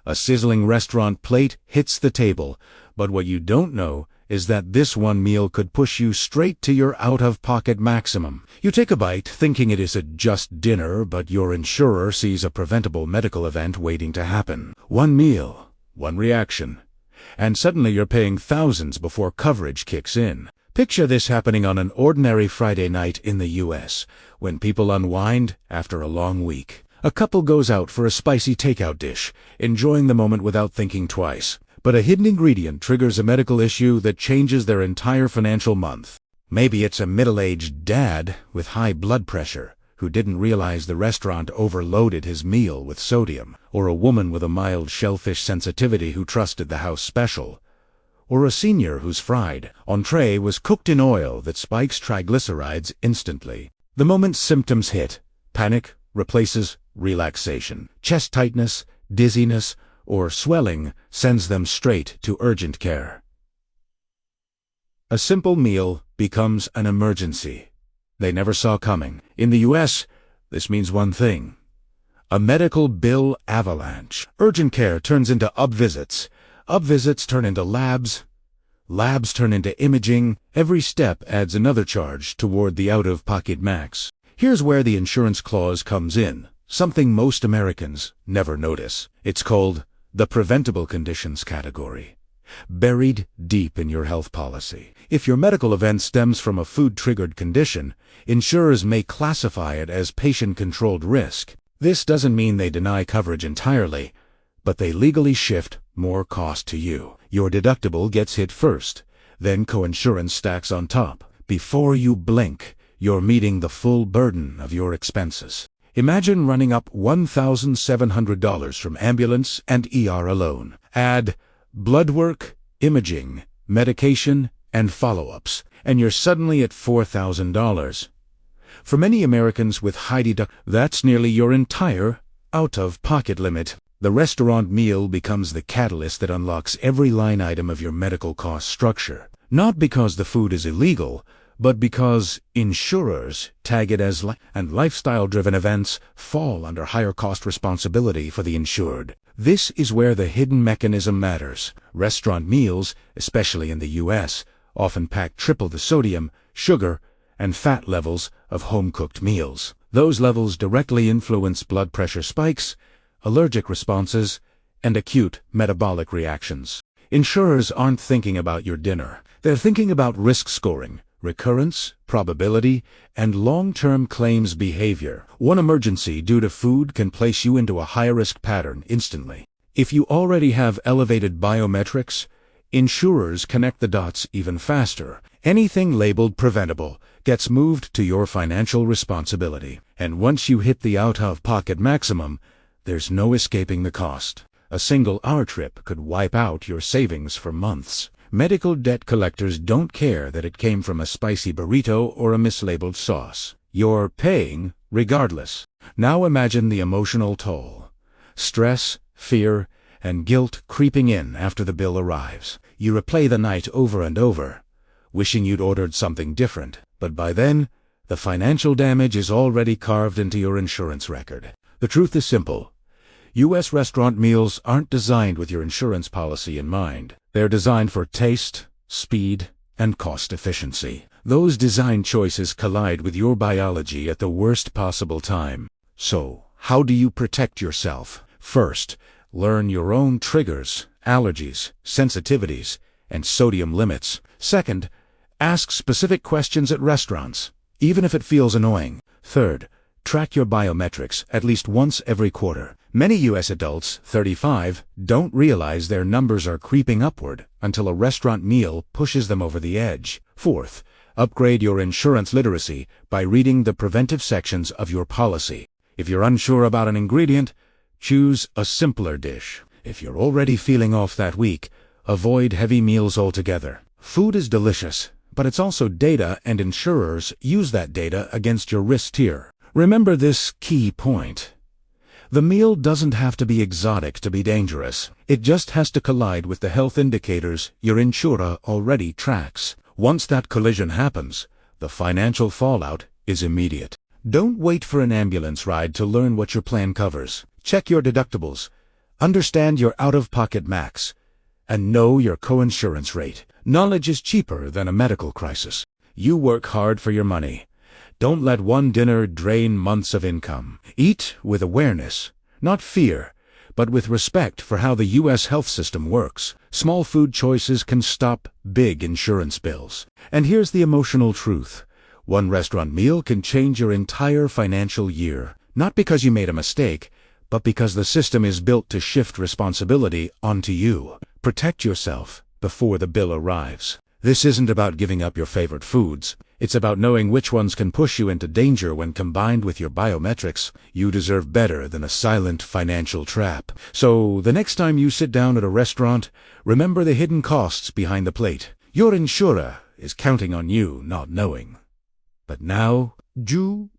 A sizzling restaurant plate hits the table, but what you don't know is that this one meal could push you straight to your out-of-pocket maximum. You take a bite, thinking it is a just dinner, but your insurer sees a preventable medical event waiting to happen. One meal, one reaction, and suddenly you're paying thousands before coverage kicks in. Picture this happening on an ordinary Friday night in the US, when people unwind after a long week. A couple goes out for a spicy takeout dish, enjoying the moment without thinking twice. But a hidden ingredient triggers a medical issue that changes their entire financial month. Maybe it's a middle-aged dad with high blood pressure who didn't realize the restaurant overloaded his meal with sodium, or a woman with a mild shellfish sensitivity who trusted the house special, or a senior whose fried entrée was cooked in oil that spikes triglycerides instantly. The moment symptoms hit, panic replaces relaxation. Chest tightness, dizziness, or swelling sends them straight to urgent care. A simple meal becomes an emergency they never saw coming. In the US, this means one thing: a medical bill avalanche. Urgent care turns into visits. Visits turn into labs. Labs turn into imaging. Every step adds another charge toward the out-of-pocket max. Here's where the insurance clause comes in, something most Americans never notice. It's called the preventable conditions category, buried deep in your health policy. If your medical event stems from a food-triggered condition, insurers may classify it as patient-controlled risk. This doesn't mean they deny coverage entirely, but they legally shift more cost to you. Your deductible gets hit first, then coinsurance stacks on top. Before you blink, you're meeting the full burden of your expenses. Imagine running up $1,700 from ambulance and ER alone. Add blood work, imaging, medication, and follow-ups, and you're suddenly at $4,000. For many Americans with high deductibles, that's nearly your entire out-of-pocket limit. The restaurant meal becomes the catalyst that unlocks every line item of your medical cost structure. Not because the food is illegal, but because insurers tag it as and lifestyle-driven events fall under higher cost responsibility for the insured. This is where the hidden mechanism matters. Restaurant meals, especially in the US, often pack triple the sodium, sugar, and fat levels of home-cooked meals. Those levels directly influence blood pressure spikes, allergic responses, and acute metabolic reactions. Insurers aren't thinking about your dinner. They're thinking about risk scoring, recurrence, probability, and long-term claims behavior. One emergency due to food can place you into a high-risk pattern instantly. If you already have elevated biometrics, insurers connect the dots even faster. Anything labeled preventable gets moved to your financial responsibility. And once you hit the out-of-pocket maximum, there's no escaping the cost. A single hour trip could wipe out your savings for months. Medical debt collectors don't care that it came from a spicy burrito or a mislabeled sauce. You're paying regardless. Now imagine the emotional toll. Stress, fear, and guilt creeping in after the bill arrives. You replay the night over and over, wishing you'd ordered something different. But by then, the financial damage is already carved into your insurance record. The truth is simple. U.S. restaurant meals aren't designed with your insurance policy in mind. They're designed for taste, speed, and cost efficiency. Those design choices collide with your biology at the worst possible time. So, how do you protect yourself? First, learn your own triggers, allergies, sensitivities, and sodium limits. Second, ask specific questions at restaurants, even if it feels annoying. Third, track your biometrics at least once every quarter. Many U.S. adults, 35, don't realize their numbers are creeping upward until a restaurant meal pushes them over the edge. Fourth, upgrade your insurance literacy by reading the preventive sections of your policy. If you're unsure about an ingredient, choose a simpler dish. If you're already feeling off that week, avoid heavy meals altogether. Food is delicious, but it's also data, and insurers use that data against your risk tier. Remember this key point. The meal doesn't have to be exotic to be dangerous. It just has to collide with the health indicators your insurer already tracks. Once that collision happens, the financial fallout is immediate. Don't wait for an ambulance ride to learn what your plan covers. Check your deductibles, Understand your out-of-pocket max, and know your co-insurance rate. Knowledge is cheaper than a medical crisis. You work hard for your money. Don't let one dinner drain months of income. Eat with awareness, not fear, but with respect for how the U.S. health system works. Small food choices can stop big insurance bills. And here's the emotional truth. One restaurant meal can change your entire financial year. Not because you made a mistake, but because the system is built to shift responsibility onto you. Protect yourself before the bill arrives. This isn't about giving up your favorite foods. It's about knowing which ones can push you into danger when combined with your biometrics. You deserve better than a silent financial trap. So, the next time you sit down at a restaurant, remember the hidden costs behind the plate. Your insurer is counting on you not knowing. But now, do.